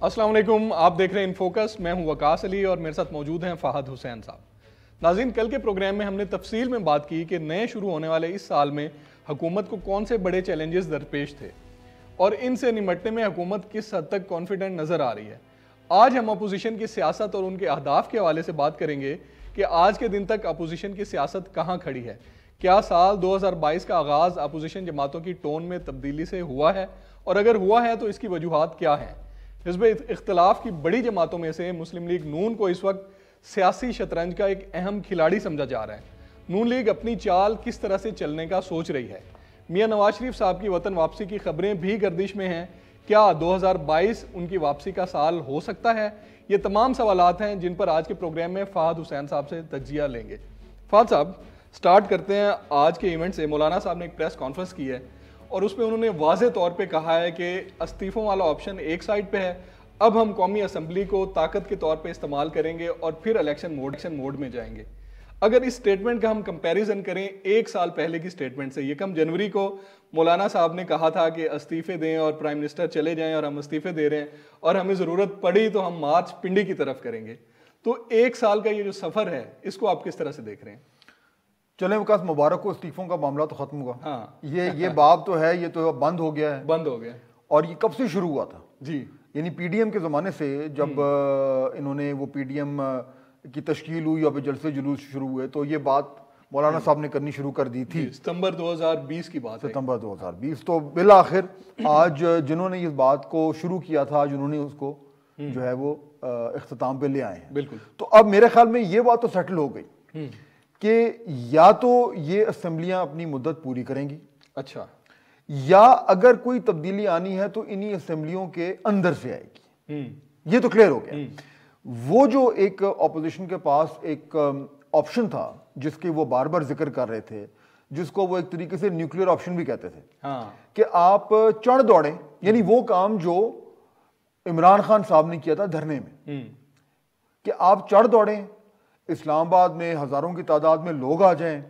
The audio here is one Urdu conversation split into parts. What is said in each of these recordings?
السلام علیکم، آپ دیکھ رہے ہیں انفوکس. میں ہوں وقاص علی اور میرے ساتھ موجود ہیں فہد حسین صاحب. ناظرین، کل کے پروگرام میں ہم نے تفصیل میں بات کی کہ نئے شروع ہونے والے اس سال میں حکومت کو کون سے بڑے چیلنجز درپیش تھے اور ان سے نمٹنے میں حکومت کس حد تک کانفیڈنٹ نظر آ رہی ہے. آج ہم اپوزیشن کی سیاست اور ان کے اہداف کے حوالے سے بات کریں گے کہ آج کے دن تک اپوزیشن کی سیاست کہاں کھڑی ہے. کیا سال 2022 کا آغاز اپوزیشن جماعتوں کی ٹون میں تبدیلی سے ہوا ہے، اور اگر ہوا ہے تو اس کی وجوہات کیا ہیں؟ حزب اختلاف کی بڑی جماعتوں میں سے مسلم لیگ نون کو اس وقت سیاسی شطرنج کا ایک اہم کھلاڑی سمجھا جا رہا ہے. نون لیگ اپنی چال کس طرح سے چلنے کا سوچ رہی ہے؟ میاں نواز شریف صاحب کی وطن واپسی کی خبریں بھی گردش میں ہیں. کیا 2022 ان کی واپسی کا سال ہو سکتا ہے؟ یہ تمام سوالات ہیں جن پر آج کے پروگرام میں فہد حسین صاحب سے تجزیہ لیں گے. فہد صاحب، سٹارٹ کرتے ہیں آج کے ایونٹ سے. مولانا صاحب نے ایک پریس کانفرنس کی ہے اور اس پہ انہوں نے واضح طور پہ کہا ہے کہ استعفوں والا آپشن ایک سائڈ پہ ہے، اب ہم قومی اسمبلی کو طاقت کے طور پہ استعمال کریں گے اور پھر الیکشن موڈ میں جائیں گے. اگر اس سٹیٹمنٹ کا ہم کمپیریزن کریں ایک سال پہلے کی سٹیٹمنٹ سے، 1 جنوری کو مولانا صاحب نے کہا تھا کہ استعفے دیں اور پرائم منسٹر چلے جائیں، اور ہم استعفے دے رہے ہیں اور ہمیں ضرورت پڑی تو ہم مارچ پنڈی کی طرف کریں گے. تو ایک سال کا یہ جو سفر ہے اس کو آپ کس طرح سے دیکھ رہے ہیں؟ چلیں وکاس، مبارک کو، استعفوں کا معاملہ تو ختم ہوا. ہاں، یہ باب تو ہے، یہ تو بند ہو گیا ہے. بند ہو گیا. اور یہ کب سے شروع ہوا تھا؟ جی، یعنی پی ڈی ایم کے زمانے سے جب انہوں نے وہ پی ڈی ایم کی تشکیل ہوئی اور جلسے جلوس شروع ہوئے تو یہ بات مولانا صاحب نے کرنی شروع کر دی تھی. ستمبر 2020 کی بات ہے. ستمبر 2020. تو بالآخر آج جنہوں نے اس بات کو شروع کیا تھا، جنہوں نے اس کو جو ہے وہ اختتام پہ لے آئے ہیں. بالکل. تو اب میرے خیال میں یہ بات تو سیٹل ہو گئی کہ یا تو یہ اسمبلیاں اپنی مدت پوری کریں گی، اچھا، یا اگر کوئی تبدیلی آنی ہے تو انہی اسمبلیوں کے اندر سے آئے گی. یہ تو کلیئر ہو گیا. وہ جو ایک اپوزیشن کے پاس ایک آپشن تھا جس کے وہ بار بار ذکر کر رہے تھے، جس کو وہ ایک طریقے سے نیوکلیئر آپشن بھی کہتے تھے، کہ آپ چڑھ دوڑیں، یعنی وہ کام جو عمران خان صاحب نے کیا تھا دھرنے میں، کہ آپ چڑھ دوڑیں، اسلام آباد میں ہزاروں کی تعداد میں لوگ آ جائیں،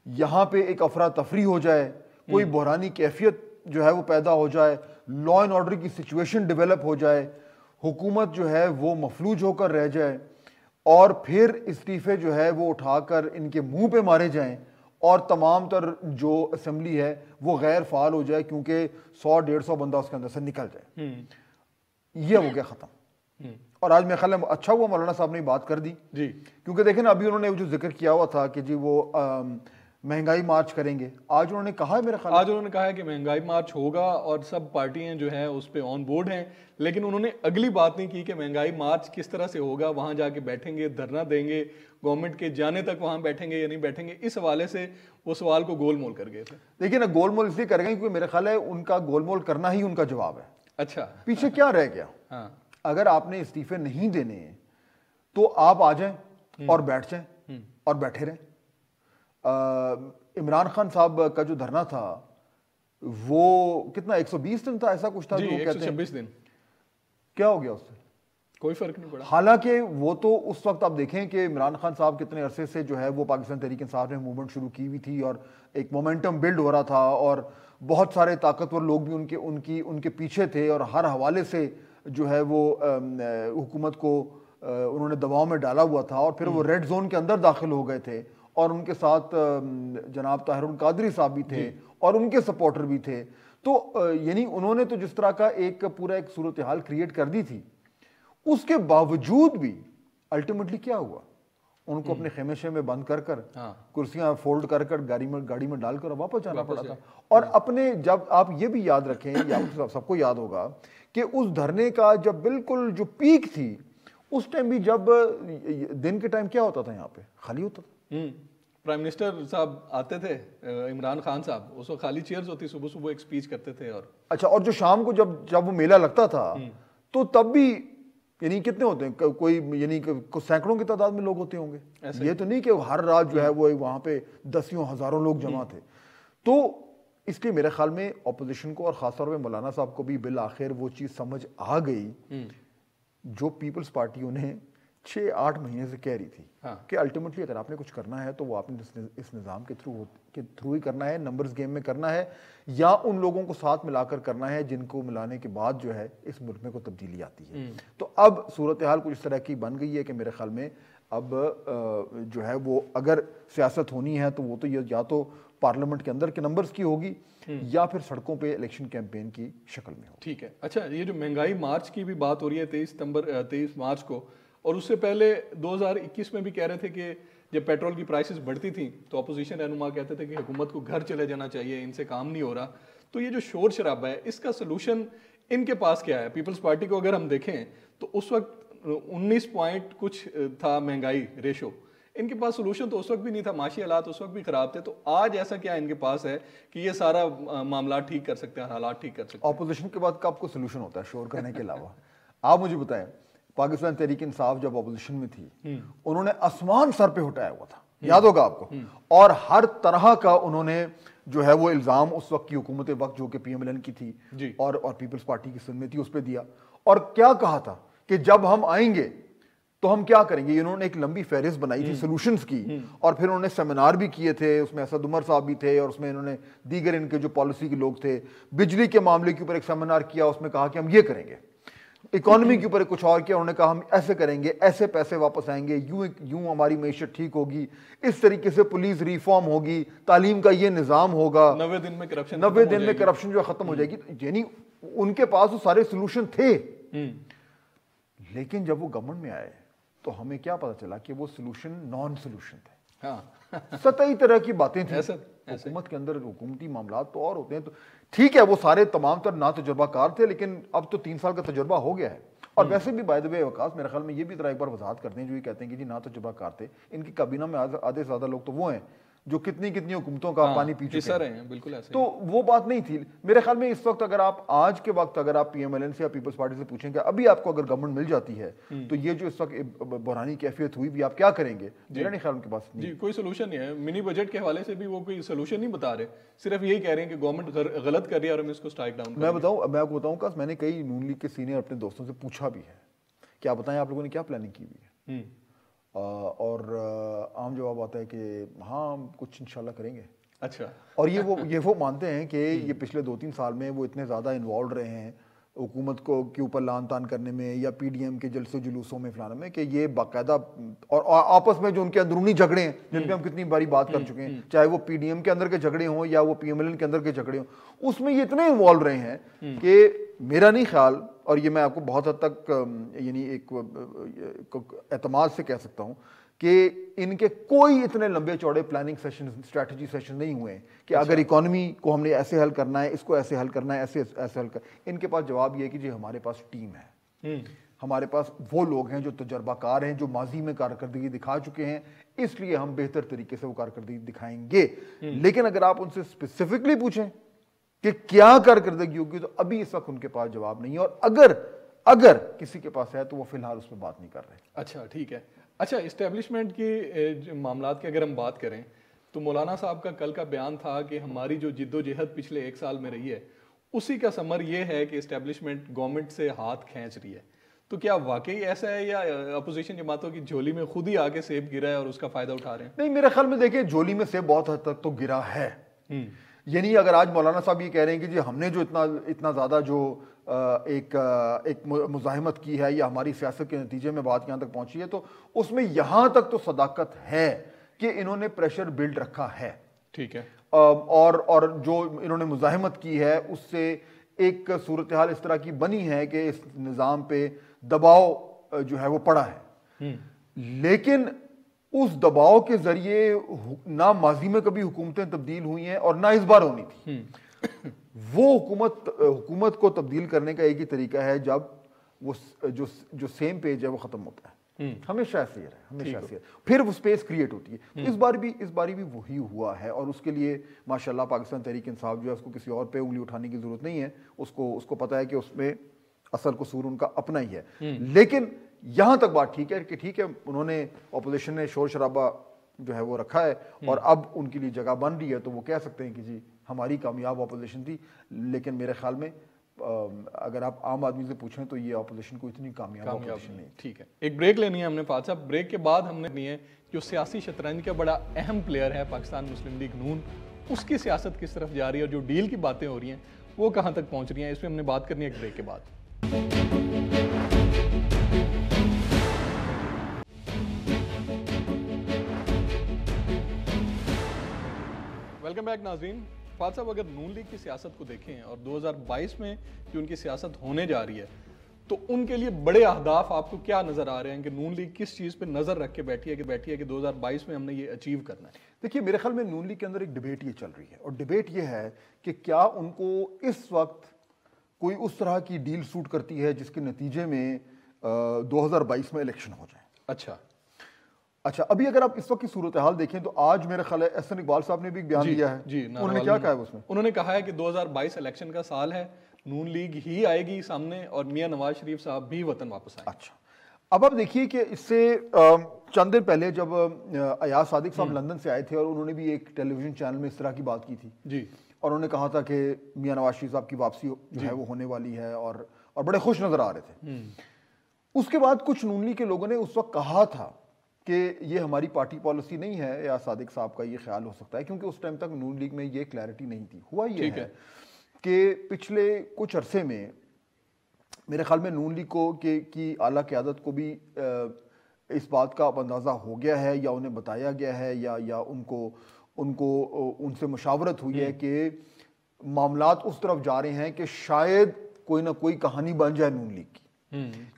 یہاں پہ ایک افراتفری ہو جائے، کوئی بحرانی کیفیت جو ہے وہ پیدا ہو جائے، لا اینڈ آرڈر کی سچویشن ڈیولپ ہو جائے، حکومت جو ہے وہ مفلوج ہو کر رہ جائے، اور پھر استعفے جو ہے وہ اٹھا کر ان کے منہ پہ مارے جائیں، اور تمام تر جو اسمبلی ہے وہ غیر فعال ہو جائے کیونکہ 100-150 بندہ اس کے اندر سے نکل جائے. یہ ہو گیا ختم. اور آج میں خیال ہے اچھا ہوا مولانا صاحب نے بات کر دی. جی، کیونکہ دیکھیں نا، ابھی انہوں نے جو ذکر کیا ہوا تھا کہ جی وہ مہنگائی مارچ کریں گے، آج انہوں نے کہا ہے، میرے خیال آج انہوں نے کہا ہے کہ مہنگائی مارچ ہوگا اور سب پارٹیاں جو ہیں اس پہ آن بورڈ ہیں، لیکن انہوں نے اگلی بات نہیں کی کہ مہنگائی مارچ کس طرح سے ہوگا، وہاں جا کے بیٹھیں گے، دھرنا دیں گے، گورنمنٹ کے جانے تک وہاں بیٹھیں گے یا نہیں بیٹھیں گے. اس حوالے سے وہ سوال کو گول مول کر گئے تھے. دیکھیے نا، گول مول اس لیے کریں گے کیونکہ میرے خیال ہے ان کا گول مول کرنا ہی ان کا جواب ہے. اچھا، پیچھے کیا رہ گیا؟ اگر آپ نے استعفے نہیں دینے ہیں تو آپ آ جائیں اور بیٹھ جائیں اور بیٹھے رہیں. عمران خان صاحب کا جو دھرنا تھا وہ کتنا 120 دن تھا، ایسا کچھ تھا، جی، جو کہتے ہیں 126 دن. کیا ہو گیا اس سے؟ کوئی فرق نہیں پڑا. حالانکہ وہ تو اس وقت آپ دیکھیں کہ عمران خان صاحب کتنے عرصے سے جو ہے وہ پاکستان تحریک انصاف نے موومنٹ شروع کی ہوئی تھی اور ایک مومنٹم بلڈ ہو رہا تھا، اور بہت سارے طاقتور لوگ بھی ان کے پیچھے تھے، اور ہر حوالے سے جو ہے وہ حکومت کو انہوں نے دباؤ میں ڈالا ہوا تھا، اور پھر وہ ریڈ زون کے اندر داخل ہو گئے تھے، اور ان کے ساتھ جناب طاہر القادری صاحب بھی تھے اور ان کے سپورٹر بھی تھے. تو یعنی انہوں نے تو جس طرح کا ایک پورا ایک صورتحال کریٹ کر دی تھی، اس کے باوجود بھی الٹیمیٹلی کیا ہوا؟ ان کو اپنے خیمے شیمے بند کر کر، کرسیاں فولڈ کر کر گاڑی میں ڈال کر واپس جانا پڑا تھا. اور اپنے جب آپ یہ بھی یاد رکھیں، یا سب کو یاد ہوگا کہ اس دھرنے کا جب بالکل جو پیک تھی اس ٹائم بھی، جب دن کے ٹائم کیا ہوتا تھا یہاں پہ؟ خالی ہوتا تھا. پرائم منسٹر صاحب آتے تھے، عمران خان صاحب، اس وقت خالی چیئرز ہوتی، صبح صبح ایک سپیچ کرتے تھے. اور اچھا، اور جو شام کو جب وہ میلہ لگتا تھا تو تب بھی یعنی کتنے ہوتے ہیں، کوئی یعنی سینکڑوں کی تعداد میں لوگ ہوتے ہوں گے. یہ تو نہیں کہ ہر رات جو ہے وہ وہاں پہ دسیوں ہزاروں لوگ جمع تھے. تو اس لیے میرے خیال میں اپوزیشن کو اور خاص طور پہ مولانا صاحب کو بھی بالآخر وہ چیز سمجھ آ گئی جو پیپلز پارٹیوں نے 6-8 مہینے سے کہہ رہی تھی کہ الٹیمیٹلی اگر آپ نے کچھ کرنا ہے تو وہ آپ نے اس نظام کے تھرو ہی کرنا ہے، نمبرز گیم میں کرنا ہے، یا ان لوگوں کو ساتھ ملا کر کرنا ہے جن کو ملانے کے بعد جو ہے اس ملک میں کوئی تبدیلی آتی ہے۔ تو اب صورتحال کچھ اس طرح کی بن گئی ہے کہ میرے خیال میں اب جو ہے وہ اگر سیاست ہونی ہے تو وہ تو یا تو پارلیمنٹ کے اندر کے نمبرز کی ہوگی یا پھر سڑکوں پہ الیکشن کیمپین کی شکل میں ہوگی۔ ٹھیک ہے، اچھا یہ جو مہنگائی مارچ کی بھی بات ہو رہی ہے 23 مارچ کو، اور اس سے پہلے 2021 میں بھی کہہ رہے تھے کہ جب پیٹرول کی پرائسز بڑھتی تھیں تو اپوزیشن رہنما کہتے تھے کہ حکومت کو گھر چلے جانا چاہیے، ان سے کام نہیں ہو رہا۔ تو یہ جو شور شرابہ ہے اس کا سلوشن ان کے پاس کیا ہے؟ پیپلز پارٹی کو اگر ہم دیکھیں تو اس وقت 19 پوائنٹ کچھ تھا مہنگائی ریشو، ان کے پاس سلوشن تو اس وقت بھی نہیں تھا، معاشی حالات اس وقت بھی خراب تھے، تو آج ایسا کیا ان کے پاس ہے کہ یہ سارا معاملات ٹھیک کر سکتے ہیں، حالات ٹھیک کر سکتے ہیں؟ اپوزیشن کے بعد کب کو سلوشن ہوتا ہے شور کرنے کے علاوہ؟ آپ مجھے بتائیں، پاکستان تحریک انصاف جب اپوزیشن میں تھی انہوں نے آسمان سر پہ اٹھایا ہوا تھا، یاد ہوگا آپ کو، اور ہر طرح کا انہوں نے جو ہے وہ الزام اس وقت کی حکومت وقت جو کہ پی ایم ایل این کی تھی اور پیپلز پارٹی کی سند میں تھی اس پہ دیا، اور کیا کہا تھا کہ جب ہم آئیں گے تو ہم کیا کریں گے۔ انہوں نے ایک لمبی فہرست بنائی تھی سولوشنز کی، اور پھر انہوں نے سیمینار بھی کیے تھے، اس میں اسد عمر صاحب بھی تھے، اور اس میں انہوں نے دیگر ان کے جو پالیسی کے لوگ تھے، بجلی کے معاملے کے اوپر ایک سیمینار کیا، اس میں کہا کہ ہم یہ کریں گے، اکانومی کے اوپر کچھ اور کیا، انہوں نے کہا ہم ایسے کریں گے، ایسے پیسے واپس آئیں گے، یوں ہماری معیشت ٹھیک ہوگی، اس طریقے سے پولیس ریفارم ہوگی، تعلیم کا یہ نظام ہوگا، 90 دن میں کرپشن 90 دن میں کرپشن جو ختم ہو جائے گی۔ یعنی ان کے پاس وہ سارے سلوشن تھے، لیکن جب وہ گورنمنٹ میں آئے تو ہمیں کیا پتا چلا کہ وہ سلوشن نان سلوشن تھے، سطحی طرح کی باتیں تھیں۔ حکومت کے اندر حکومتی معاملات تو اور ہوتے ہیں، تو ٹھیک ہے وہ سارے تمام تر نا تجربہ کار تھے، لیکن اب تو 3 سال کا تجربہ ہو گیا ہے۔ اور ویسے بھی بائی دی وے وقاص میرے خیال میں یہ بھی ذرا ایک بار وضاحت کرتے ہیں جو یہ کہتے ہیں کہ جی نا تجربہ کار تھے، ان کی کابینہ میں آدھے سے زیادہ لوگ تو وہ ہیں جو کتنی حکومتوں کا پانی پی چکے ہیں، بالکل ایسے، تو وہ بات نہیں تھی۔ میرے خیال میں اس وقت اگر آپ آج کے وقت اگر آپ پی ایم ایل این سے یا پیپلز پارٹی سے پوچھیں کہ ابھی آپ کو اگر گورنمنٹ مل جاتی ہے تو یہ جو اس وقت بحرانی کیفیت ہوئی بھی آپ کیا کریں گے، میرا نہیں خیال ان کے پاس جی کوئی سولوشن نہیں ہے۔ منی بجٹ کے حوالے سے بھی وہ کوئی سولوشن نہیں بتا رہے، صرف یہی کہہ رہے ہیں کہ گورنمنٹ غلط کر رہی ہے اور ہم اس کو اسٹرائک ڈاؤن میں آپ کو بتاؤں کہ میں نے کئی نون لیگ کے سینئر اپنے دوستوں سے پوچھا بھی ہے کہ آپ بتائیں آپ لوگوں نے کیا پلاننگ کی ہوئی ہے، اور عام جواب آتا ہے کہ ہاں ہم کچھ انشاءاللہ کریں گے۔ اچھا، اور یہ وہ مانتے ہیں کہ یہ پچھلے 2-3 سال میں وہ اتنے زیادہ انوالوڈ رہے ہیں حکومت کے اوپر لان تان کرنے میں یا پی ڈی ایم کے جلسے جلوسوں میں فلانا میں، کہ یہ باقاعدہ اور آپس میں جو ان کے اندرونی جھگڑے ہیں جن پہ ہم کتنی باری بات کر چکے ہیں، چاہے وہ پی ڈی ایم کے اندر کے جھگڑے ہوں یا وہ پی ایم ایل این کے اندر کے جھگڑے ہوں، اس میں یہ اتنے انوالو رہے ہیں کہ میرا نہیں خیال، اور یہ میں آپ کو بہت حد تک یعنی ایک اعتماد سے کہہ سکتا ہوں کہ ان کے کوئی اتنے لمبے چوڑے پلاننگ سیشن اسٹریٹجی سیشن نہیں ہوئے ہیں کہ اگر اکانومی کو ہم نے ایسے حل کرنا ہے، اس کو ایسے حل کرنا ہے، ایسے حل کرنا۔ ان کے پاس جواب یہ ہے کہ جی ہمارے پاس ٹیم ہے، ہمارے پاس وہ لوگ ہیں جو تجربہ کار ہیں، جو ماضی میں کارکردگی دکھا چکے ہیں، اس لیے ہم بہتر طریقے سے وہ کارکردگی دکھائیں گے۔ لیکن اگر آپ ان سے اسپیسیفکلی پوچھیں کہ کیا کارکردگی ہوگی تو ابھی اس وقت ان کے پاس جواب نہیں ہے، اور اگر کسی کے پاس ہے تو وہ فی الحال اس پہ بات نہیں کر رہے۔ اچھا ٹھیک ہے۔ اچھا اسٹیبلشمنٹ کی معاملات کی اگر ہم بات کریں تو مولانا صاحب کا کل کا بیان تھا کہ ہماری جو جد و جہد پچھلے 1 سال میں رہی ہے اسی کا ثمر یہ ہے کہ اسٹیبلشمنٹ گورنمنٹ سے ہاتھ کھینچ رہی ہے، تو کیا واقعی ایسا ہے یا اپوزیشن جماعتوں کی جھولی میں خود ہی آگے سیب گرا ہے اور اس کا فائدہ اٹھا رہے ہیں؟ نہیں، میرے خیال میں دیکھیں جھولی میں سیب بہت حد تک تو گرا ہے، یعنی اگر آج مولانا صاحب یہ کہہ رہے ہیں کہ جی ہم نے جو اتنا زیادہ جو ایک مزاحمت کی ہے یا ہماری سیاست کے نتیجے میں بات یہاں تک پہنچی ہے، تو اس میں یہاں تک تو صداقت ہے کہ انہوں نے پریشر بلڈ رکھا ہے، ٹھیک ہے، اور جو انہوں نے مزاحمت کی ہے اس سے ایک صورتحال اس طرح کی بنی ہے کہ اس نظام پہ دباؤ جو ہے وہ پڑا ہے، لیکن اس دباؤ کے ذریعے نہ ماضی میں کبھی حکومتیں تبدیل ہوئی ہیں اور نہ اس بار ہونی تھی۔ وہ حکومت کو تبدیل کرنے کا ایک ہی طریقہ ہے جب وہ جو سیم پیج ہے وہ ختم ہوتا ہے، ہمیشہ ایسے ہی رہے، ہمیشہ ایسے ہی رہے، پھر وہ سپیس کریٹ ہوتی ہے۔ اس باری بھی وہی ہوا ہے، اور اس کے لیے ماشاءاللہ پاکستان تحریک انصاف جو ہے اس کو کسی اور پہ انگلی اٹھانے کی ضرورت نہیں ہے، اس کو پتہ ہے کہ اس میں اصل قصور ان کا اپنا ہی ہے۔ لیکن یہاں تک بات ٹھیک ہے کہ ٹھیک ہے انہوں نے اپوزیشن نے شور شرابہ جو ہے وہ رکھا ہے اور اب ان کے لیے جگہ بن رہی ہے، تو وہ کہہ سکتے ہیں کہ جی ہماری کامیاب اپوزیشن تھی، لیکن میرے خیال میں اگر آپ عام آدمی سے پوچھیں تو یہ اپوزیشن کو اتنی کامیاب اپوزیشن نہیں. ٹھیک ہے, ایک بریک لینی ہے ہم نے فہد صاحب. بریک کے بعد ہم نے لینی ہے جو سیاسی شطرنج کا بڑا اہم پلیئر ہے پاکستان مسلم لیگ نون, اس کی سیاست کس طرف جا رہی ہے اور جو ڈیل کی باتیں ہو رہی ہیں وہ کہاں تک پہنچ رہی ہیں, اس پہ ہم نے بات کرنی ہے ایک بریک کے بعد. ویلکم بیک ناظرین. فہد صاحب, اگر نون لیگ کی سیاست کو دیکھیں اور 2022 میں جو ان کی سیاست ہونے جا رہی ہے تو ان کے لیے بڑے اہداف آپ کو کیا نظر آ رہے ہیں کہ نون لیگ کس چیز پہ نظر رکھ کے بیٹھی ہے کہ 2022 میں ہم نے یہ اچیو کرنا ہے؟ دیکھیے میرے خیال میں نون لیگ کے اندر ایک ڈیبیٹ یہ چل رہی ہے, اور ڈیبیٹ یہ ہے کہ کیا ان کو اس وقت کوئی اس طرح کی ڈیل سوٹ کرتی ہے جس کے نتیجے میں 2022 میں الیکشن ہو جائے. اچھا, ابھی اگر آپ اس وقت کی صورتحال دیکھیں تو آج میرے خیال ہے احسن اقبال صاحب نے بھی ایک بیان دیا ہے. انہوں نے کیا کہا ہے اس میں؟ انہوں نے کہا ہے کہ 2022 الیکشن کا سال ہے, نون لیگ ہی آئے گی سامنے اور میاں نواز شریف صاحب بھی وطن واپس آئیں. اچھا, اب آپ دیکھیے کہ اس سے چند دن پہلے جب ایاز صادق صاحب لندن سے آئے تھے اور انہوں نے بھی ایک ٹیلی ویژن چینل میں اس طرح کی بات کی تھی جی, اور انہوں نے کہا تھا کہ میاں نواز شریف صاحب کی واپسی جو ہے وہ ہونے والی ہے, اور بڑے خوش نظر آ رہے تھے. اس کے بعد کچھ نون لیگ کے لوگوں نے اس وقت کہا تھا کہ یہ ہماری پارٹی پالیسی نہیں ہے, یا صادق صاحب کا یہ خیال ہو سکتا ہے, کیونکہ اس ٹائم تک نون لیگ میں یہ کلیئرٹی نہیں تھی. ہوا یہ ہے کہ پچھلے کچھ عرصے میں میرے خیال میں نون لیگ کو کی اعلیٰ قیادت کو بھی اس بات کا اب اندازہ ہو گیا ہے, یا انہیں بتایا گیا ہے, یا ان سے مشاورت ہوئی ہے کہ معاملات اس طرف جا رہے ہیں کہ شاید کوئی نہ کوئی کہانی بن جائے نون لیگ کی.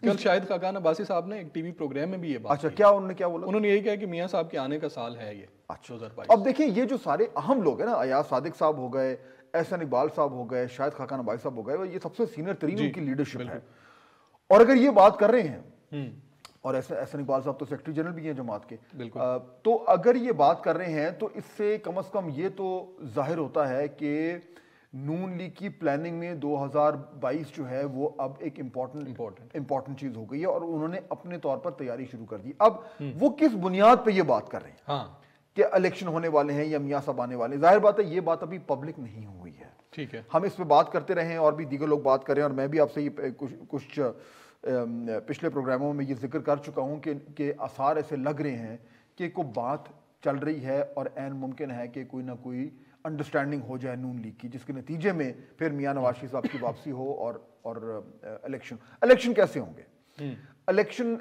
کل شاہد خاقان عباسی صاحب نے ایک ٹی وی پروگرام میں بھی یہ بات. اچھا, کیا انہوں نے کیا بولا؟ انہوں نے یہی کہا کہ میاں صاحب کے آنے کا سال ہے یہ. اچھا, اب دیکھیں یہ جو سارے اہم لوگ ہیں نا, ایاز صادق صاحب ہو گئے, احسن اقبال صاحب ہو گئے, شاہد خاقان عباسی صاحب ہو گئے, یہ سب سے سینئر ترین ان کی لیڈرشپ ہے. اور اگر یہ بات کر رہے ہیں, اور احسن اقبال صاحب تو سیکرٹری جنرل بھی ہیں جماعت کے, تو اگر یہ بات کر رہے ہیں تو اس سے کم از کم یہ تو ظاہر ہوتا ہے کہ نون لیگ کی پلاننگ میں 2022 جو ہے وہ اب ایک امپورٹنٹ چیز ہو گئی ہے, اور انہوں نے اپنے طور پر تیاری شروع کر دی. اب وہ کس بنیاد پہ یہ بات کر رہے ہیں کہ الیکشن ہونے والے ہیں یا میاں صاحب آنے والے ہیں؟ ظاہر بات ہے یہ بات ابھی پبلک نہیں ہوئی ہے. ٹھیک ہے, ہم اس پہ بات کرتے رہے ہیں اور بھی دیگر لوگ بات کریں, اور میں بھی آپ سے یہ کچھ پچھلے پروگراموں میں یہ ذکر کر چکا ہوں کہ آثار ایسے لگ رہے ہیں کہ کوئی بات چل رہی ہے اور عین ممکن ہے کہ کوئی نہ کوئی انڈرسٹینڈنگ ہو جائے نون لیگ کی, جس کے نتیجے میں پھر میاں نواز شریف صاحب کی واپسی ہو اور الیکشن کیسے ہوں گے؟ الیکشن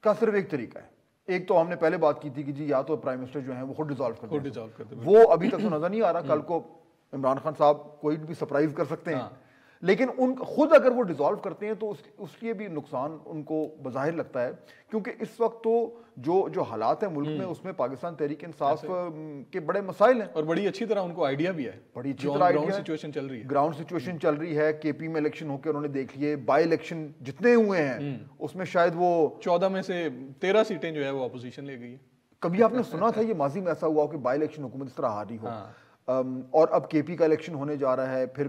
کا صرف ایک طریقہ ہے. ایک تو ہم نے پہلے بات کی تھی کہ جی یا تو پرائم منسٹر جو ہیں وہ خود ڈیزالو کر دیں, وہ ابھی تک تو نظر نہیں آ رہا. کل کو عمران خان صاحب کوئی بھی سرپرائز کر سکتے ہیں, لیکن ان خود اگر وہ ڈیزالو کرتے ہیں تو اس لیے بھی نقصان ان کو بظاہر لگتا ہے, کیونکہ اس وقت تو جو حالات ہیں ملک میں اس میں پاکستان تحریک انصاف کے بڑے مسائل ہیں, اور بڑی اچھی طرح ان کو آئیڈیا بھی ہے, بڑی اچھی طرح گراؤنڈ سچویشن چل رہی ہے. کے پی میں الیکشن ہو کے انہوں نے دیکھ لیے, بائی الیکشن جتنے ہوئے ہیں اس میں شاید وہ 14 میں سے 13 سیٹیں جو ہے وہ اپوزیشن لے گئی ہے. کبھی آپ نے سنا تھا یہ ماضی میں ایسا ہوا ہو کہ بائی الیکشن حکومت اس طرح ہاری ہو؟ اور اب کے پی کا الیکشن ہونے جا رہا ہے, پھر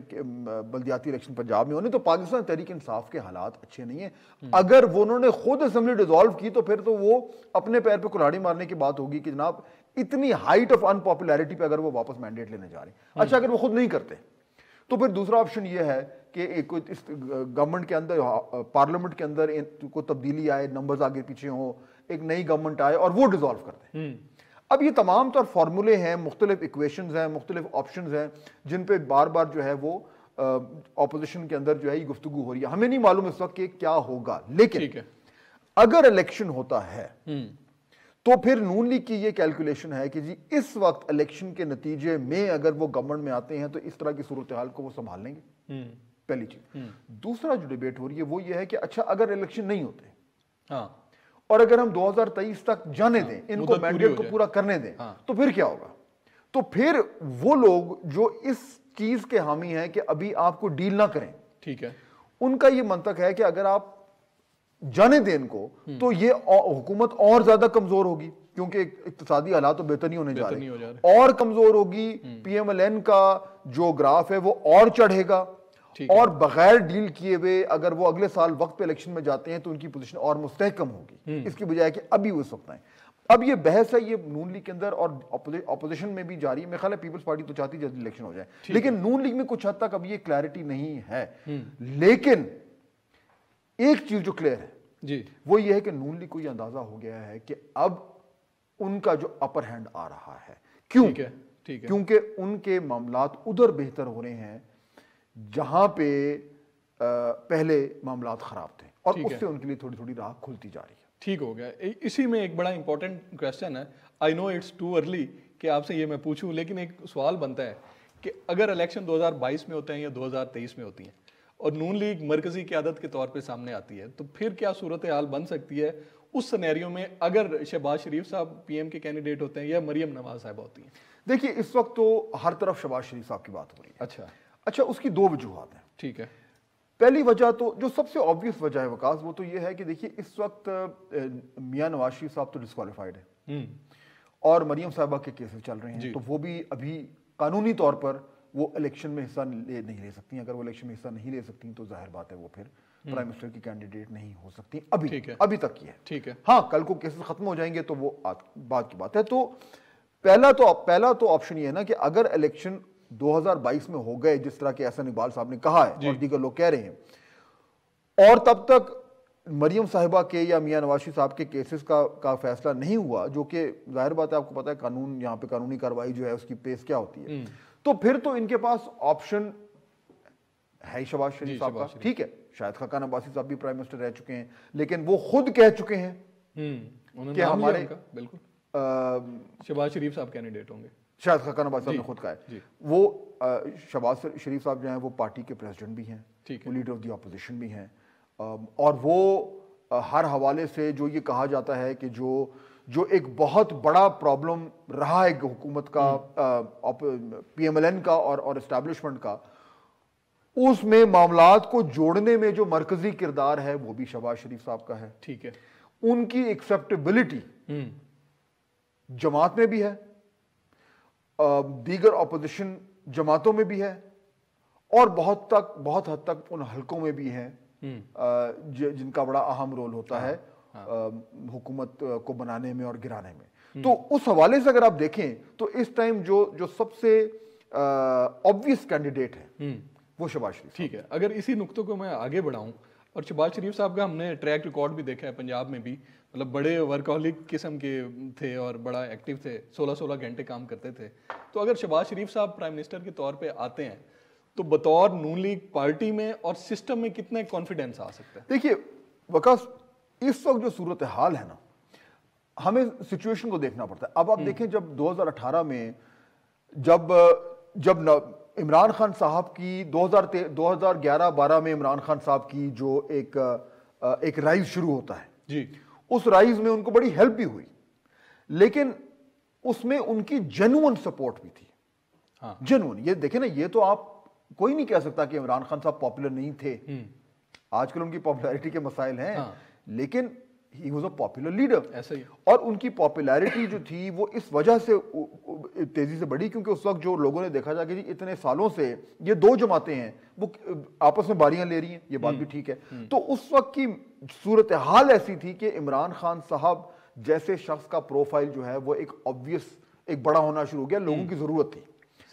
بلدیاتی الیکشن پنجاب میں ہونے. تو پاکستان تحریک انصاف کے حالات اچھے نہیں ہیں. اگر وہ انہوں نے خود اسمبلی ڈیزالو کی تو پھر تو وہ اپنے پیر پہ کلہاڑی مارنے کی بات ہوگی کہ جناب اتنی ہائٹ آف ان پاپولیرٹی پہ اگر وہ واپس مینڈیٹ لینے جا رہے ہیں. اچھا, اگر وہ خود نہیں کرتے تو پھر دوسرا آپشن یہ ہے کہ اس گورنمنٹ کے اندر, پارلیمنٹ کے اندر کوئی تبدیلی آئے, نمبرز آگے پیچھے ہوں, ایک نئی گورنمنٹ آئے اور وہ ڈیزالو کر دیں. اب یہ تمام طور فارمولے ہیں, مختلف ایکویشنز ہیں, مختلف آپشنز ہیں جن پہ بار بار جو ہے وہ اپوزیشن کے اندر جو ہے یہ گفتگو ہو رہی ہے. ہمیں نہیں معلوم اس وقت کہ کیا ہوگا, لیکن اگر الیکشن ہوتا ہے تو پھر نون لیگ کی یہ کیلکولیشن ہے کہ جی اس وقت الیکشن کے نتیجے میں اگر وہ گورنمنٹ میں آتے ہیں تو اس طرح کی صورتحال کو وہ سنبھال لیں گے, پہلی چیز. دوسرا جو ڈیبیٹ ہو رہی ہے وہ یہ ہے کہ اچھا اگر الیکشن نہیں ہوتے اور اگر ہم 2023 تک جانے دیں, ان کو مینڈیٹ کو پورا کرنے دیں, تو پھر کیا ہوگا؟ تو پھر وہ لوگ جو اس چیز کے حامی ہیں کہ ابھی آپ کو ڈیل نہ کریں, ٹھیک ہے, ان کا یہ منطق ہے کہ اگر آپ جانے دیں ان کو تو یہ حکومت اور زیادہ کمزور ہوگی, کیونکہ اقتصادی حالات تو بہتر نہیں ہونے جا رہے, اور کمزور ہوگی. پی ایم ایل این کا جو گراف ہے وہ اور چڑھے گا, اور بغیر ڈیل کیے ہوئے اگر وہ اگلے سال وقت پہ الیکشن میں جاتے ہیں تو ان کی پوزیشن اور مستحکم ہوگی, اس کی بجائے کہ ابھی وہ اس وقت آئیں. اب یہ بحث ہے یہ نون لیگ کے اندر اور اپوزیشن میں بھی جاری ہے. میرا خیال ہے پیپلز پارٹی تو چاہتی جلدی الیکشن ہو جائے, لیکن نون لیگ میں کچھ حد تک اب یہ کلیئرٹی نہیں ہے. لیکن ایک چیز جو کلیئر ہے جی وہ یہ ہے کہ نون لیگ کو یہ اندازہ ہو گیا ہے کہ اب ان کا جو اپر ہینڈ آ رہا ہے. کیوں؟ کیونکہ ان کے معاملات ادھر بہتر ہو رہے ہیں جہاں پہ پہلے معاملات خراب تھے, اور اس سے ان کے لیے تھوڑی تھوڑی راہ کھلتی جا رہی ہے. ٹھیک ہو گیا. اسی میں ایک بڑا امپورٹنٹ کویسچن ہے, آئی نو اٹس ٹو ارلی کہ آپ سے یہ میں پوچھوں, لیکن ایک سوال بنتا ہے کہ اگر الیکشن 2022 میں ہوتے ہیں یا 2023 میں ہوتی ہیں اور نون لیگ مرکزی قیادت کے طور پہ سامنے آتی ہے, تو پھر کیا صورتحال بن سکتی ہے اس سینیریو میں اگر شہباز شریف صاحب پی ایم کے کینڈیڈیٹ ہوتے ہیں یا مریم نواز صاحبہ ہوتی ہیں؟ دیکھیے اس وقت تو ہر طرف شہباز شریف صاحب کی بات ہو رہی ہے. اچھا اس کی دو وجوہات ہیں. ٹھیک ہے. پہلی وجہ تو جو سب سے آبویس وجہ ہے وکاس, وہ تو یہ ہے کہ دیکھیے اس وقت میاں نواز شریف صاحب تو ڈسکوالیفائڈ ہے اور مریم صاحبہ کے کیسز چل رہے ہیں, تو وہ بھی ابھی قانونی طور پر وہ الیکشن میں حصہ نہیں لے سکتی. اگر وہ الیکشن میں حصہ نہیں لے سکتی تو ظاہر بات ہے وہ پھر پرائم منسٹر کی کینڈیڈیٹ نہیں ہو سکتی ابھی تک یہ ہے. ٹھیک ہے. ہاں کل کو کیسز ختم ہو جائیں گے تو وہ بات کی بات ہے. تو پہلا تو آپشن یہ ہے نا کہ اگر الیکشن 2022 میں ہو گئے جس طرح کہ احسن اقبال صاحب نے کہا ہے اور دیگر لوگ کہہ رہے ہیں, اور تب تک مریم صاحبہ کے یا میاں نواز شریف صاحب کے کیسز کا فیصلہ نہیں ہوا, جو کہ ظاہر بات ہے آپ کو پتا ہے قانون یہاں پہ قانونی کارروائی جو ہے اس کی پیس کیا ہوتی ہے, تو پھر تو ان کے پاس آپشن ہے شہباز شریف صاحب کا. ٹھیک ہے, شاید خاقان عباسی صاحب بھی پرائم منسٹر رہ چکے ہیں, لیکن وہ خود کہہ چکے ہیں کہ ہمارے بالکل شہباز شریف صاحب کینڈیڈیٹ ہوں گے. شاید خاقان عباسی صاحب نے خود کہا ہے. وہ شہباز شریف صاحب جو ہیں وہ پارٹی کے پریزیڈنٹ بھی ہیں, وہ لیڈر آف دی اپوزیشن بھی ہیں, اور وہ ہر حوالے سے جو یہ کہا جاتا ہے کہ جو ایک بہت بڑا پرابلم رہا ہے حکومت کا, پی ایم ایل این کا اور اسٹیبلشمنٹ کا, اس میں معاملات کو جوڑنے میں جو مرکزی کردار ہے وہ بھی شہباز شریف صاحب کا ہے. ٹھیک ہے. ان کی ایکسیپٹیبلٹی جماعت میں بھی ہے, دیگر اپوزیشن جماعتوں میں بھی ہے, اور بہت حد تک ان حلقوں میں بھی ہیں جن کا بڑا اہم رول ہوتا ہے حکومت کو بنانے میں اور گرانے میں. تو اس حوالے سے اگر آپ دیکھیں تو اس ٹائم جو سب سے آبویس کینڈیڈیٹ ہے وہ شہباز شریف. ٹھیک ہے. اگر اسی نقطے کو میں آگے بڑھاؤں, اور شہباز شریف صاحب کا ہم نے ٹریک ریکارڈ بھی دیکھا ہے پنجاب میں بھی, مطلب بڑے ورکہولک قسم کے تھے اور بڑا ایکٹیو تھے, 16 گھنٹے کام کرتے تھے. تو اگر شہباز شریف صاحب پرائم منسٹر کے طور پہ آتے ہیں تو بطور نون لیگ پارٹی میں اور سسٹم میں کتنے کانفیڈنس آ سکتا ہے؟ دیکھیے وکاس, اس وقت جو صورتحال ہے نا, ہمیں سچویشن کو دیکھنا پڑتا ہے. اب آپ دیکھیں جب 2018 میں جب عمران خان صاحب کی 2011-12 میں عمران خان صاحب کی جو ایک رائز شروع ہوتا ہے, جی, اس رائز میں ان کو بڑی ہیلپ بھی ہوئی, لیکن اس میں ان کی جینوئن سپورٹ بھی تھی. جینوئن, یہ دیکھیں نا, یہ تو آپ کوئی نہیں کہہ سکتا کہ عمران خان صاحب پاپولر نہیں تھے. آج کل ان کی پاپولیرٹی کے مسائل ہیں, لیکن he was a popular leader. ایسا ہی. اور ان کی پاپولیرٹی جو تھی وہ اس وجہ سے تیزی سے بڑھی کیونکہ اس وقت جو لوگوں نے دیکھا جا کہ اتنے سالوں سے یہ دو جماعتیں ہیں وہ آپس میں باریاں لے رہی ہیں, یہ بات بھی ٹھیک ہے. تو اس وقت کی صورتحال ایسی تھی کہ عمران خان صاحب جیسے شخص کا پروفائل جو ہے وہ ایک آبویس ایک بڑا ہونا شروع ہو گیا, لوگوں کی ضرورت تھی.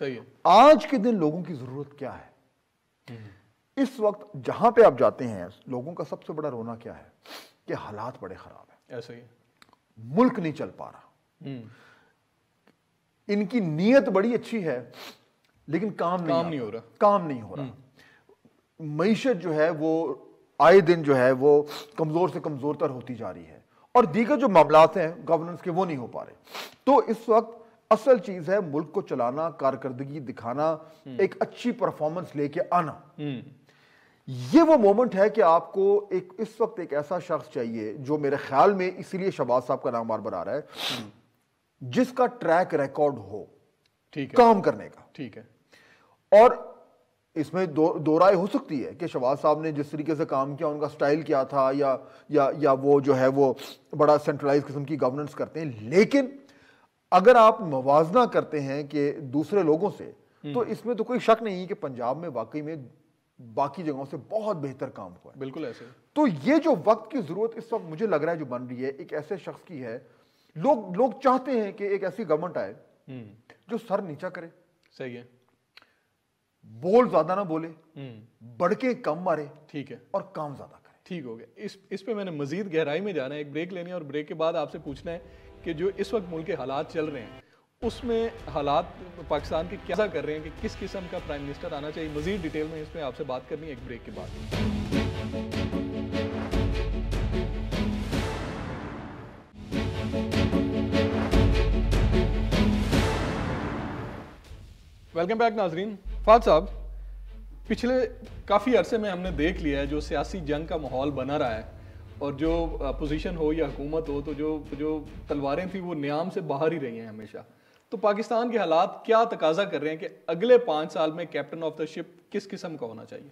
صحیح ہے. آج کے دن لوگوں کی ضرورت کیا ہے؟ اس وقت جہاں پہ آپ جاتے ہیں لوگوں کا سب سے بڑا رونا کیا ہے کہ حالات بڑے خراب ہیں. ایسا ہی. ملک نہیں چل پا رہا. ان کی نیت بڑی اچھی ہے لیکن کام نہیں ہو رہا. معیشت جو ہے وہ آئے دن جو ہے وہ کمزور سے کمزور تر ہوتی جا رہی ہے, اور دیگر جو معاملات ہیں گورننس کے وہ نہیں ہو پا رہے. تو اس وقت اصل چیز ہے ملک کو چلانا, کارکردگی دکھانا, ایک اچھی پرفارمنس لے کے آنا. یہ وہ مومنٹ ہے کہ آپ کو اس وقت ایک ایسا شخص چاہیے جو میرے خیال میں اسی لیے شہباز صاحب کا نام بار بار آ رہا ہے, جس کا ٹریک ریکارڈ ہو کام کرنے کا. ٹھیک ہے. اور اس میں دو رائے ہو سکتی ہے کہ شہباز صاحب نے جس طریقے سے کام کیا ان کا سٹائل کیا تھا, یا وہ جو ہے وہ بڑا سینٹرلائز قسم کی گورننس کرتے ہیں. لیکن اگر آپ موازنہ کرتے ہیں کہ دوسرے لوگوں سے, تو اس میں تو کوئی شک نہیں کہ پنجاب میں واقعی میں باقی جگہوں سے بہت بہتر کام ہوا ہے. بالکل ایسے. تو یہ جو وقت کی ضرورت اس وقت مجھے لگ رہا ہے جو بن رہی ہے ایک ایسے شخص کی ہے لوگ چاہتے ہیں کہ ایک ایسی گورنمنٹ آئے جو سر نیچا کرے, صحیح ہے, بول زیادہ نہ بولے, بڑھ کے کم مارے, ٹھیک ہے, اور کام زیادہ کرے. ٹھیک ہو گیا. اس پہ میں نے مزید گہرائی میں جانا ہے, ایک بریک لینی ہے, اور بریک کے بعد آپ سے پوچھنا ہے کہ جو اس وقت ملک کے حالات چل رہے ہیں اس میں حالات پاکستان کے کیسا کر رہے ہیں کہ کس قسم کا پرائم منسٹر آنا چاہیے. مزید ڈیٹیل میں اس پہ آپ سے بات کرنی ہے ایک بریک کے بعد. ویلکم بیک ناظرین. فہد صاحب, پچھلے کافی عرصے میں ہم نے دیکھ لیا ہے جو سیاسی جنگ کا ماحول بنا رہا ہے, اور جو اپوزیشن ہو یا حکومت ہو, تو جو تلواریں تھیں وہ نیام سے باہر ہی رہی ہیں ہمیشہ. تو پاکستان کے حالات کیا تقاضا کر رہے ہیں کہ اگلے 5 سال میں کیپٹن آف دا شپ کس قسم کا ہونا چاہیے؟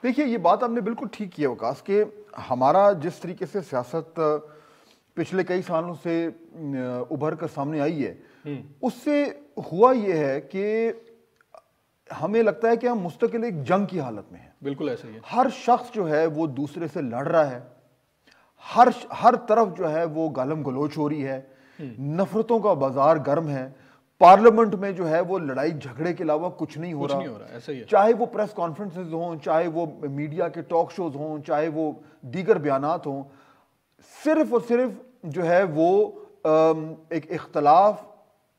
دیکھیے, یہ بات آپ نے بالکل ٹھیک کی ہے وقاص, کہ ہمارا جس طریقے سے سیاست پچھلے کئی سالوں سے ابھر کر سامنے آئی ہے, اس سے ہوا یہ ہے کہ ہمیں لگتا ہے کہ ہم مستقل ایک جنگ کی حالت میں ہیں. بالکل ایسا ہی ہے. ہر شخص جو ہے وہ دوسرے سے لڑ رہا ہے, ہر طرف جو ہے وہ گالم گلوچ ہو رہی ہے, نفرتوں کا بازار گرم ہے. پارلیمنٹ میں جو ہے وہ لڑائی جھگڑے کے علاوہ کچھ نہیں ہو رہا. ایسا ہی ہے. چاہے وہ پریس کانفرنسز ہوں, چاہے وہ میڈیا کے ٹاک شوز ہوں, چاہے وہ دیگر بیانات ہوں, صرف اور صرف جو ہے وہ ایک اختلاف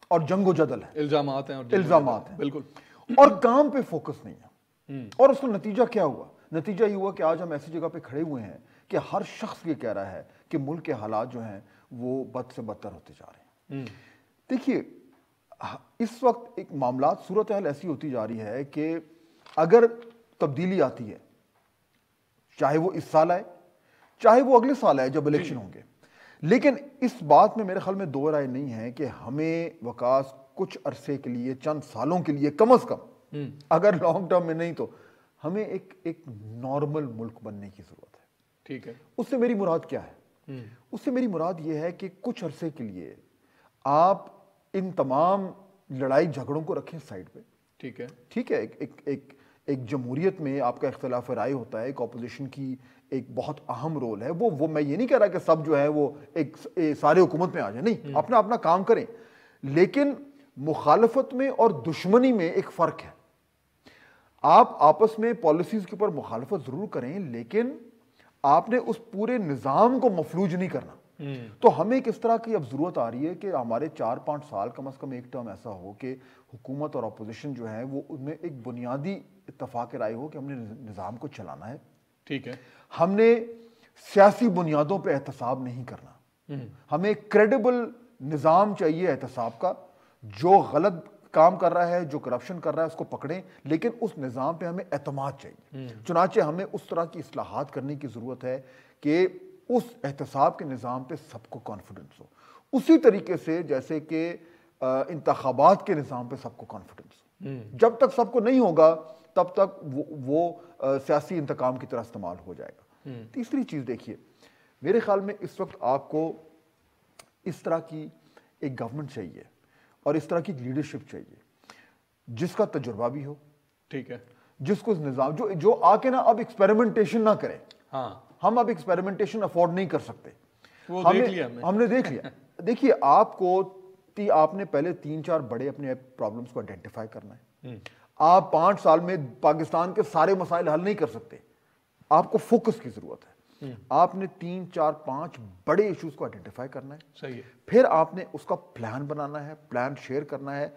اور جنگ و جدل ہے, الزامات ہیں بالکل, اور کام پہ فوکس نہیں ہے. اور اس کا نتیجہ کیا ہوا؟ نتیجہ یہ ہوا کہ آج ہم ایسی جگہ پہ کھڑے ہوئے ہیں کہ ہر شخص یہ کہہ رہا ہے کہ ملک کے حالات جو ہیں وہ بد سے بدتر ہوتے جا رہے ہیں. دیکھیے, اس وقت ایک معاملات صورتحال ایسی ہوتی جا رہی ہے کہ اگر تبدیلی آتی ہے, چاہے وہ اس سال آئے, چاہے وہ اگلے سال آئے جب الیکشن ہوں گے, لیکن اس بات میں میرے خیال میں دو رائے نہیں ہے کہ ہمیں وقاص کچھ عرصے کے لیے, چند سالوں کے لیے کم از کم, اگر لانگ ٹرم میں نہیں تو ہمیں ایک نارمل ملک بننے کی ضرورت ہے. ٹھیک ہے. اس سے میری مراد کیا ہے؟ اس سے میری مراد یہ ہے کہ کچھ عرصے کے لیے آپ ان تمام لڑائی جھگڑوں کو رکھیں سائڈ پہ. ٹھیک ہے. ایک جمہوریت میں آپ کا اختلاف رائے ہوتا ہے, ایک اپوزیشن کی ایک بہت اہم رول ہے. وہ میں یہ نہیں کہہ رہا کہ سب جو ہے وہ ایک سارے حکومت میں آ جائیں, نہیں, اپنا کام کریں, لیکن مخالفت میں اور دشمنی میں ایک فرق ہے. آپ آپس میں پالیسیز کے اوپر مخالفت ضرور کریں, لیکن آپ نے اس پورے نظام کو مفلوج نہیں کرنا. تو ہمیں کس طرح کی اب ضرورت آ رہی ہے کہ ہمارے 4-5 سال کم از کم ایک ٹرم ایسا ہو کہ حکومت اور اپوزیشن جو ہے وہ ان میں ایک بنیادی اتفاق رائے ہو کہ ہم نے نظام کو چلانا ہے. ٹھیک ہے. ہم نے سیاسی بنیادوں پہ احتساب نہیں کرنا. ہمیں کریڈیبل نظام چاہیے احتساب کا. جو غلط کام کر رہا ہے, جو کرپشن کر رہا ہے, اس کو پکڑیں, لیکن اس نظام پہ ہمیں اعتماد چاہیے. چنانچہ ہمیں اس طرح کی اصلاحات کرنے کی ضرورت ہے کہ اس احتساب کے نظام پہ سب کو کانفیڈنس ہو, اسی طریقے سے جیسے کہ انتخابات کے نظام پہ سب کو کانفیڈنس ہو. جب تک سب کو نہیں ہوگا تب تک وہ سیاسی انتقام کی طرح استعمال ہو جائے گا. تیسری چیز دیکھیے, میرے خیال میں اس وقت آپ کو اس طرح کی ایک گورنمنٹ چاہیے اور اس طرح کی لیڈرشپ چاہیے جس کا تجربہ بھی ہو. ٹھیک ہے. جس کو نظام جو آ کے نا اب ایکسپیریمنٹیشن نہ کرے. ہم اب ایکسپیریمنٹیشن افورڈ نہیں کر سکتے. ہم نے دیکھ لیا. دیکھیے, آپ نے پہلے 3-4 بڑے اپنے پرابلمز کو آئیڈینٹیفائی کرنا ہے. آپ 5 سال میں پاکستان کے سارے مسائل حل نہیں کر سکتے. آپ کو فوکس کی ضرورت ہے. آپ نے 3-4-5 بڑے ایشوز کو آئیڈینٹیفائی کرنا ہے. صحیح ہے. پھر آپ نے اس کا پلان بنانا ہے, پلان شیئر کرنا ہے,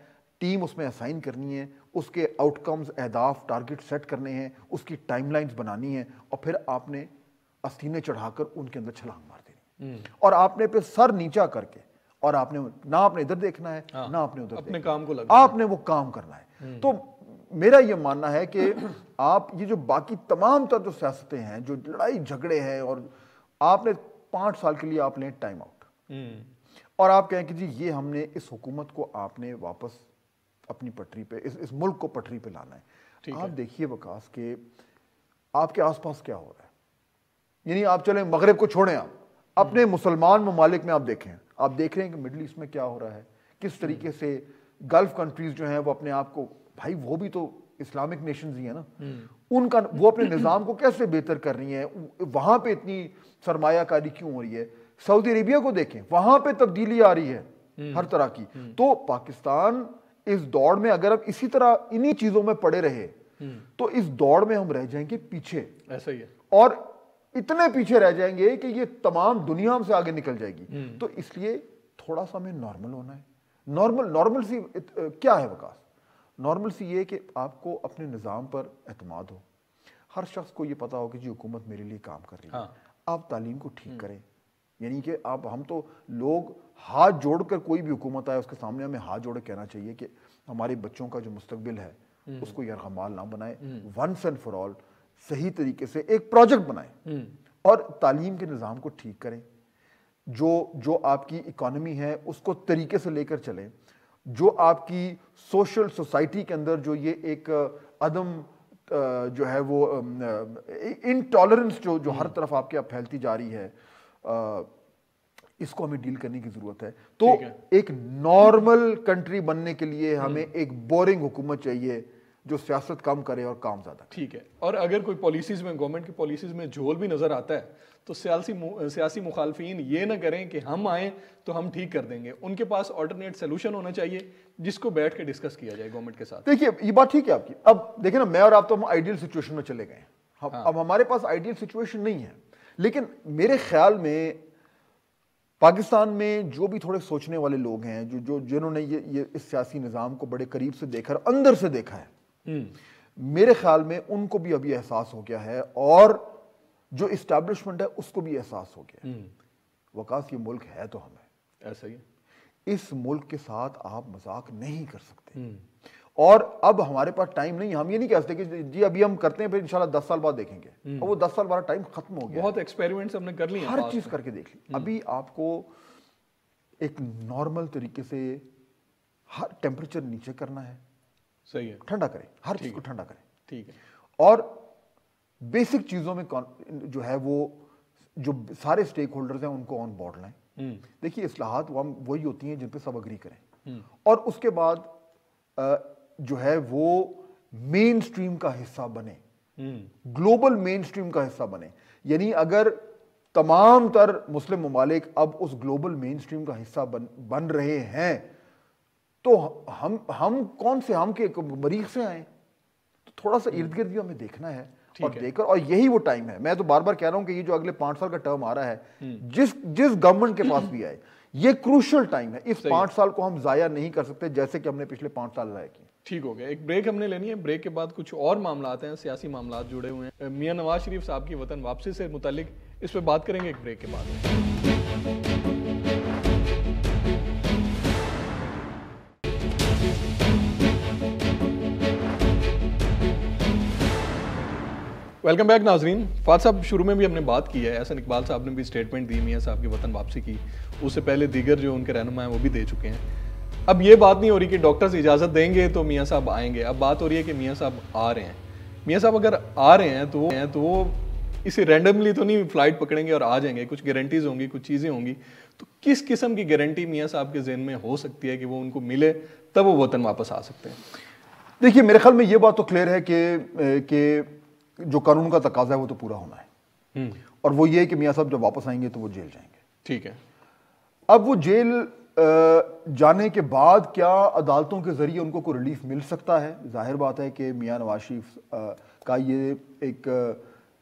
ٹیم اس میں اسائن کرنی ہے, اس کے آؤٹ کمز, اہداف, ٹارگٹ سیٹ کرنے ہیں, اس کی ٹائم لائنز بنانی ہیں, اور پھر آپ نے آستینے چڑھا کر ان کے اندر چھلانگ مار دینی. اور آپ نے پھر سر نیچا کر کے, اور آپ نے نہ آپ نے ادھر دیکھنا ہے نہ آپ نے ادھر اپنے کام کو لگنا, آپ نے وہ کام کرنا ہے. تو میرا یہ ماننا ہے کہ آپ یہ جو باقی تمام تر جو سیاستیں ہیں, جو لڑائی جھگڑے ہیں, اور آپ نے 5 سال کے لیے آپ لیں ٹائم آؤٹ, اور آپ کہیں کہ جی یہ ہم نے اس حکومت کو آپ نے واپس اپنی پٹری پہ, اس ملک کو پٹری پہ لانا ہے. آپ دیکھیے وقاص کہ آپ کے آس پاس کیا ہو رہا ہے. یعنی آپ چلیں مغرب کو چھوڑیں, آپ اپنے مسلمان ممالک میں آپ دیکھیں, آپ دیکھ رہے ہیں کہ مڈل ایسٹ میں کیا ہو رہا ہے, کس طریقے سے گلف کنٹریز جو ہیں وہ اپنے آپ کو, بھائی وہ بھی تو اسلامک نیشنز ہی ہیں نا, ان کا وہ اپنے نظام کو کیسے بہتر کر رہی ہیں, وہاں پہ اتنی سرمایہ کاری کیوں ہو رہی ہے. سعودی عربیہ کو دیکھیں, وہاں پہ تبدیلی آ رہی ہے ہر طرح کی. تو پاکستان اس دوڑ میں اگر اب اسی طرح انہی چیزوں میں پڑے رہے تو اس دوڑ میں ہم رہ جائیں گے پیچھے. ایسا ہی ہے. اور اتنے پیچھے رہ جائیں گے کہ یہ تمام دنیا ہم سے آگے نکل جائے گی. تو اس لیے تھوڑا سا ہمیں نارمل ہونا ہے. نارمل سی کیا ہے وقاص؟ نارمل سی یہ کہ آپ کو اپنے نظام پر اعتماد ہو. ہر شخص کو یہ پتا ہو کہ جی حکومت میرے لیے کام کر رہی ہے. آپ تعلیم کو ٹھیک کریں, یعنی کہ ہم تو لوگ ہاتھ جوڑ کر, کوئی بھی حکومت آئے اس کے سامنے ہمیں ہاتھ جوڑ کے کہنا چاہیے کہ ہمارے بچوں کا جو مستقبل ہے اس کو یرغمال نہ بنائے, ونس اینڈ فار آل صحیح طریقے سے ایک پروجیکٹ بنائیں اور تعلیم کے نظام کو ٹھیک کریں. جو آپ کی اکانومی ہے اس کو طریقے سے لے کر چلیں. جو آپ کی سوشل سوسائٹی کے اندر جو یہ ایک عدم جو ہے وہ انٹالرنس جو ہر طرف آپ کے پھیلتی جا رہی ہے, اس کو ہمیں ڈیل کرنے کی ضرورت ہے. تو ایک نارمل کنٹری بننے کے لیے ہمیں ایک بورنگ حکومت چاہیے جو سیاست کم کرے اور کام زیادہ. ٹھیک ہے. اور اگر کوئی پالیسیز میں, گورنمنٹ کی پالیسیز میں جھول بھی نظر آتا ہے تو سیاسی مخالفین یہ نہ کریں کہ ہم آئیں تو ہم ٹھیک کر دیں گے. ان کے پاس آلٹرنیٹ سولوشن ہونا چاہیے جس کو بیٹھ کے ڈسکس کیا جائے گورنمنٹ کے ساتھ. دیکھیے یہ بات ٹھیک ہے آپ کی. اب دیکھیں نا, میں اور آپ تو ہم آئیڈیل سچویشن میں چلے گئے. اب ہمارے پاس آئیڈیل سچویشن نہیں ہے, لیکن میرے خیال میں پاکستان میں جو بھی تھوڑے سوچنے والے لوگ ہیں, جنہوں نے یہ اس سیاسی نظام کو بڑے قریب سے دیکھا اور اندر سے دیکھا ہے, میرے خیال میں ان کو بھی ابھی احساس ہو گیا ہے اور جو اسٹیبلشمنٹ ہے اس کو بھی احساس ہو گیا ہے. وقاص یہ ملک ہے تو ہمیں, ایسا ہی, اس ملک کے ساتھ آپ مذاق نہیں کر سکتے. اور اب ہمارے پاس ٹائم نہیں, ہم یہ نہیں کہہ سکتے کہ جی ابھی ہم کرتے ہیں پھر انشاءاللہ 10 سال بعد دیکھیں گے. اور وہ 10 سال بعد ٹائم ختم ہو گیا. بہت ایکسپیریمنٹس ہم نے کر لی ہیں, ہر چیز کر کے دیکھ لی. ابھی آپ کو ایک نارمل طریقے سے ہر ٹیمپریچر نیچے کرنا ہے. صحیح ہے. ٹھنڈا کریں, ہر چیز کو ٹھنڈا کریں. ٹھیک ہے. اور بیسک چیزوں میں جو ہے وہ جو سارے سٹیک ہولڈرز ہیں ان کو آن بورڈ لائیں. دیکھیے اصلاحات وہی ہوتی ہیں جن پہ سب اگری کریں, اور اس کے بعد جو ہے وہ مین سٹریم کا حصہ بنے, گلوبل مین سٹریم کا حصہ بنے. یعنی اگر تمام تر مسلم ممالک اب اس گلوبل مین سٹریم کا حصہ بن رہے ہیں تو ہم کون سے, ہم کے مریخ سے آئیں. تو تھوڑا سا ارد گرد بھی ہمیں دیکھنا ہے اور دیکھ کر, اور یہی وہ ٹائم ہے. میں تو بار بار کہہ رہا ہوں کہ یہ جو اگلے 5 سال کا ٹرم آ رہا ہے, جس گورنمنٹ کے پاس بھی آئے, یہ کروشل ٹائم ہے. اس 5 سال کو ہم ضائع نہیں کر سکتے جیسے کہ ہم نے پچھلے 5 سال ضائع کیے. ٹھیک ہو گیا. ایک بریک ہم نے لینی ہے. بریک کے بعد کچھ اور معاملات ہیں, سیاسی معاملات جڑے ہوئے ہیں میاں نواز شریف صاحب کی وطن واپسی سے متعلق, اس پہ بات کریں گے ایک بریک کے بعد. ویلکم بیک ناظرین. فات صاحب, شروع میں بھی ہم نے بات کی ہے, احسن اقبال صاحب نے بھی اسٹیٹمنٹ دی میاں صاحب کی وطن واپسی کی. اس سے پہلے دیگر جو ان کے رہنما ہیں وہ بھی دے چکے ہیں. اب یہ بات نہیں ہو رہی کہ ڈاکٹرز اجازت دیں گے تو میاں صاحب آئیں گے. اب بات ہو رہی ہے کہ میاں صاحب آ رہے ہیں. میاں صاحب اگر آ رہے ہیں تو وہ اسے رینڈملی تو نہیں فلائٹ پکڑیں گے اور آ جائیں گے. کچھ گارنٹیز ہوں گی, کچھ چیزیں ہوں گی. تو کس قسم کی گارنٹی میاں صاحب کے ذہن میں ہو سکتی ہے کہ وہ ان کو ملے تب وہ وطن واپس آ سکتے ہیں؟ دیکھیے میرے خیال میں یہ بات تو کلیئر ہے کہ جو قانون کا تقاضا ہے وہ تو پورا ہونا ہے, اور وہ یہ ہے کہ میاں صاحب جب واپس آئیں گے تو وہ جیل جائیں گے. ٹھیک ہے. اب وہ جیل جانے کے بعد کیا عدالتوں کے ذریعے ان کو کوئی ریلیف مل سکتا ہے؟ ظاہر بات ہے کہ میاں نواز شریف کا یہ ایک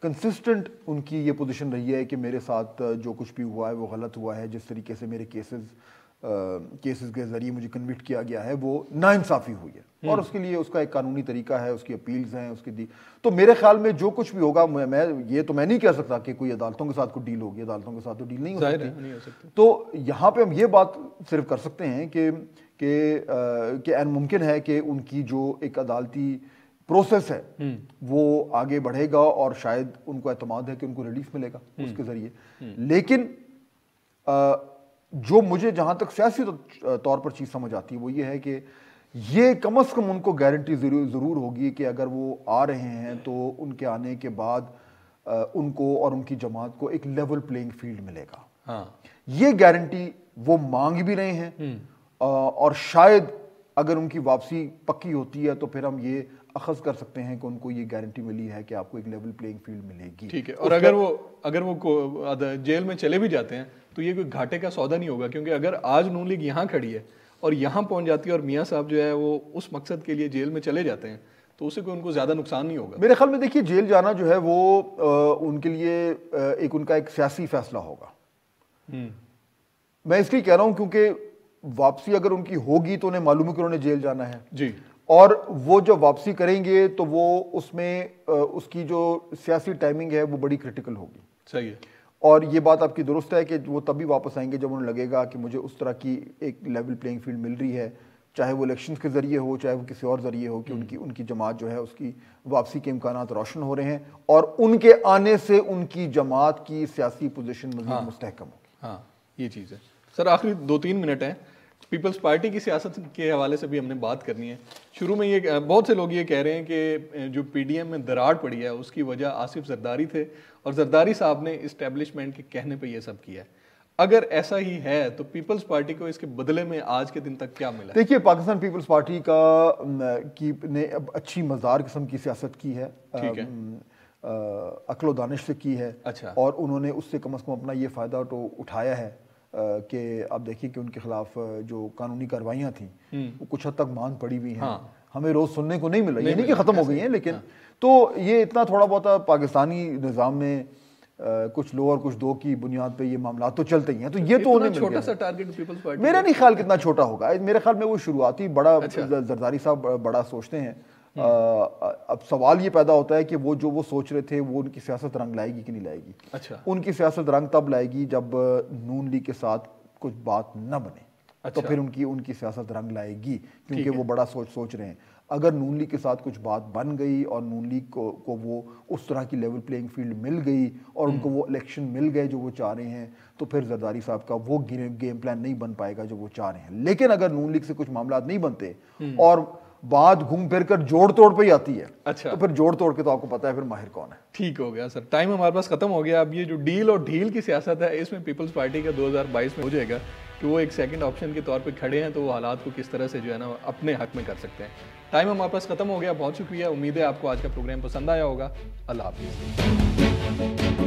کنسسٹنٹ ان کی یہ پوزیشن رہی ہے کہ میرے ساتھ جو کچھ بھی ہوا ہے وہ غلط ہوا ہے. جس طریقے سے میرے کیسز کے ذریعے مجھے کنوکٹ کیا گیا ہے وہ ناانصافی ہوئی ہے, اور اس کے لیے اس کا ایک قانونی طریقہ ہے, اس کی اپیلز ہیں, اس کی تو میرے خیال میں جو کچھ بھی ہوگا, میں نہیں کہہ سکتا کہ کوئی عدالتوں کے ساتھ کوئی ڈیل ہوگی. عدالتوں کے ساتھ تو ڈیل نہیں ہو سکتی. تو یہاں پہ ہم یہ بات صرف کر سکتے ہیں کہ این ممکن ہے کہ ان کی جو ایک عدالتی پروسیس ہے وہ آگے بڑھے گا, اور شاید ان کو اعتماد ہے کہ ان کو ریلیف ملے گا اس کے ذریعے. لیکن جو مجھے جہاں تک سیاسی طور پر چیز سمجھ آتی ہے وہ یہ ہے کہ یہ کم از کم ان کو گارنٹی ضرور ہوگی کہ اگر وہ آ رہے ہیں تو ان کے آنے کے بعد ان کو اور ان کی جماعت کو ایک لیول پلینگ فیلڈ ملے گا. یہ گارنٹی وہ مانگ بھی رہے ہیں, اور شاید اگر ان کی واپسی پکی ہوتی ہے تو پھر ہم یہ اخذ کر سکتے ہیں کہ ان کو یہ گارنٹی ملی ہے کہ آپ کو ایک لیول پلینگ فیلڈ ملے گی. ٹھیک ہے. اور اگر وہ جیل میں چلے بھی جاتے ہیں تو یہ کوئی گھاٹے کا سودا نہیں ہوگا، کیونکہ اگر آج نون لیگ یہاں کھڑی ہے اور یہاں پہنچ جاتی ہے اور میاں صاحب جو ہے وہ اس مقصد کے لیے جیل میں چلے جاتے ہیں تو اسے کوئی ان کو زیادہ نقصان نہیں ہوگا. میرے خیال میں دیکھیے جیل جانا جو ہے وہ ان کے لیے ان کا ایک سیاسی فیصلہ ہوگا. میں اس لیے کہہ رہا ہوں کیونکہ واپسی اگر ان کی ہوگی تو انہیں معلوم ہے کہ انہوں نے جیل جانا ہے جی، اور وہ جب واپسی کریں گے تو وہ اس میں اس کی جو سیاسی ٹائمنگ ہے وہ بڑی کرٹیکل ہوگی. صحیح ہے. اور یہ بات آپ کی درست ہے کہ وہ تبھی واپس آئیں گے جب انہیں لگے گا کہ مجھے اس طرح کی ایک لیول پلینگ فیلڈ مل رہی ہے، چاہے وہ الیکشنز کے ذریعے ہو چاہے وہ کسی اور ذریعے ہو، کہ ان کی جماعت جو ہے اس کی واپسی کے امکانات روشن ہو رہے ہیں اور ان کے آنے سے ان کی جماعت کی سیاسی پوزیشن مزید مستحکم ہوگی. ہاں یہ چیز ہے. سر آخری 2-3 منٹ ہیں، پیپلز پارٹی کی سیاست کے حوالے سے بھی ہم نے بات کرنی ہے. شروع میں یہ بہت سے لوگ یہ کہہ رہے ہیں کہ جو پی ڈی ایم میں دراڑ پڑی ہے اس کی وجہ آصف زرداری تھے اور زرداری صاحب نے اسٹیبلشمنٹ کے کہنے پہ یہ سب کیا ہے. اگر ایسا ہی ہے تو پیپلز پارٹی کو اس کے بدلے میں آج کے دن تک کیا ملا؟ دیکھیے پاکستان پیپلز پارٹی نے اچھی مزدار قسم کی سیاست کی ہے، عقل و دانش سے کی ہے. اچھا. اور انہوں نے اس سے کم از کم اپنا یہ فائدہ تو اٹھایا ہے کہ آپ دیکھیے کہ ان کے خلاف جو قانونی کارروائیاں تھیں وہ کچھ حد تک ماند پڑی ہوئی ہیں. ہمیں روز سننے کو نہیں ملا، یہ نہیں کہ ختم ہو گئی ہیں، لیکن تو یہ اتنا تھوڑا بہت پاکستانی نظام میں کچھ لو اور کچھ دو کی بنیاد پہ یہ معاملات تو چلتے ہی ہیں. تو یہ تو انہیں چھوٹا سا ٹارگٹ پیپلز پارٹی، میرا نہیں خیال کتنا چھوٹا ہوگا. میرے خیال میں وہ شروعاتی بڑا زرداری صاحب بڑا سوچتے ہیں. اب سوال یہ پیدا ہوتا ہے کہ وہ جو وہ سوچ رہے تھے وہ ان کی سیاست رنگ لائے گی کہ نہیں لائے گی. اچھا. ان کی سیاست رنگ تب لائے گی جب نون لیگ کے ساتھ کچھ بات نہ بنے، تو پھر ان کی سیاست رنگ لائے گی، کیونکہ وہ بڑا سوچ رہے ہیں. اگر نون لیگ کے ساتھ کچھ بات بن گئی اور نون لیگ کو وہ اس طرح کی لیول پلینگ فیلڈ مل گئی اور ان کو وہ الیکشن مل گئے جو وہ چاہ رہے ہیں، تو پھر زرداری صاحب کا وہ گیم پلان نہیں بن پائے گا جو وہ چاہ رہے ہیں. لیکن اگر نون لیگ سے کچھ معاملات نہیں بنتے اور بات گھوم پھر کر جوڑ توڑ پہ ہی آتی ہے، تو پھر جوڑ توڑ کے تو آپ کو پتا ہے پھر ماہر کون ہے. ٹھیک ہو گیا سر، ٹائم ہمارے پاس ختم ہو گیا. اب یہ جو ڈیل اور ڈھیل کی سیاست ہے اس میں پیپلز پارٹی کا 2022 میں ہو جائے گا کہ وہ ایک سیکنڈ آپشن کے طور پہ کھڑے ہیں، تو وہ حالات کو کس طرح سے جو ہے نا اپنے حق میں کر سکتے ہیں. ٹائم ہمارے پاس ختم ہو گیا. بہت شکریہ. امید ہے آپ کو آج کا پروگرام پسند آیا ہوگا. اللہ حافظ.